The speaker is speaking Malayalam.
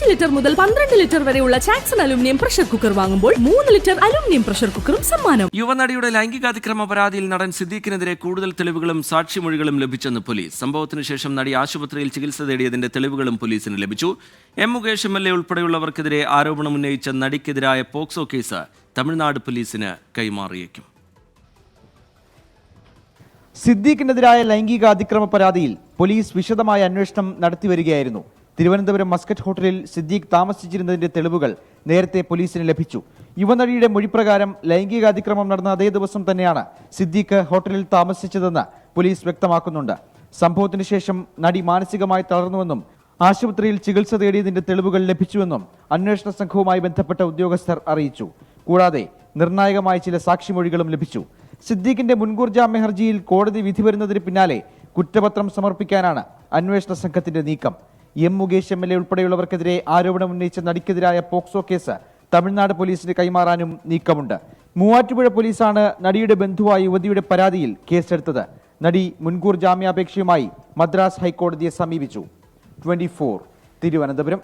5 ലിറ്റർ മുതൽ 12 ലിറ്റർ വരെയുള്ള ചാക്സൺ അലുമിനിയം പ്രഷർ കുക്കർ വാങ്ങുമ്പോൾ 3 ലിറ്റർ അലുമിനിയം പ്രഷർ കുക്കറും സമ്മാനം. യുവനടിയുടെ ലൈംഗികാതിക്രമ പരാതിയിൽ നടൻ സിദ്ദീഖിനെതിരെ കൂടുതൽ തെളിവുകളും സാക്ഷിമൊഴികളും ലഭിച്ചെന്ന് പോലീസ്. സംഭവത്തിന് ശേഷം നടി ആശുപത്രിയിൽ ചികിത്സ തേടിയതിന്റെ തെളിവുകളും പോലീസിന് ലഭിച്ചു. എം മുകേഷ് MLA ഉൾപ്പെടെയുള്ളവർക്കെതിരെ ആരോപണമുന്നയിച്ച നടിക്കെതിരായ പോക്സോ കേസ് തമിഴ്നാട് പോലീസിന് കൈമാറിയേക്കും. സിദ്ദീഖിനെതിരായ ലൈംഗിക അതിക്രമ പരാതിയിൽ പോലീസ് വിശദമായ അന്വേഷണം നടത്തിവരികയായിരുന്നു. തിരുവനന്തപുരം മസ്കറ്റ് ഹോട്ടലിൽ സിദ്ദീഖ് താമസിച്ചിരുന്നതിന്റെ തെളിവുകൾ നേരത്തെ പോലീസിന് ലഭിച്ചു. യുവനടിയുടെ മൊഴിപ്രകാരം ലൈംഗിക അതിക്രമം നടന്ന അതേ ദിവസം തന്നെയാണ് സിദ്ദീഖ് ഹോട്ടലിൽ താമസിച്ചതെന്ന് പോലീസ് വ്യക്തമാക്കുന്നുണ്ട്. സംഭവത്തിന് ശേഷം നടി മാനസികമായി തളർന്നുവെന്നും ആശുപത്രിയിൽ ചികിത്സ തേടിയതിന്റെ തെളിവുകൾ ലഭിച്ചുവെന്നും അന്വേഷണ സംഘവുമായി ബന്ധപ്പെട്ട ഉദ്യോഗസ്ഥർ അറിയിച്ചു. കൂടാതെ നിർണായകമായ ചില സാക്ഷിമൊഴികളും ലഭിച്ചു. സിദ്ദീഖിന്റെ മുൻകൂർ ജാമ്യ ഹർജിയിൽ കോടതി വിധി വരുന്നതിന് പിന്നാലെ കുറ്റപത്രം സമർപ്പിക്കാനാണ് അന്വേഷണ സംഘത്തിന്റെ നീക്കം. എം മുകേഷ് MLA ഉൾപ്പെടെയുള്ളവർക്കെതിരെ ആരോപണമുന്നയിച്ച നടിക്കെതിരായ പോക്സോ കേസ് തമിഴ്നാട് പോലീസിന് കൈമാറാനും നീക്കമുണ്ട്. മൂവാറ്റുപുഴ പോലീസാണ് നടിയുടെ ബന്ധുവായ യുവതിയുടെ പരാതിയിൽ കേസെടുത്തത്. നടി മുൻകൂർ ജാമ്യാപേക്ഷയുമായി മദ്രാസ് ഹൈക്കോടതിയെ സമീപിച്ചു. 24 തിരുവനന്തപുരം.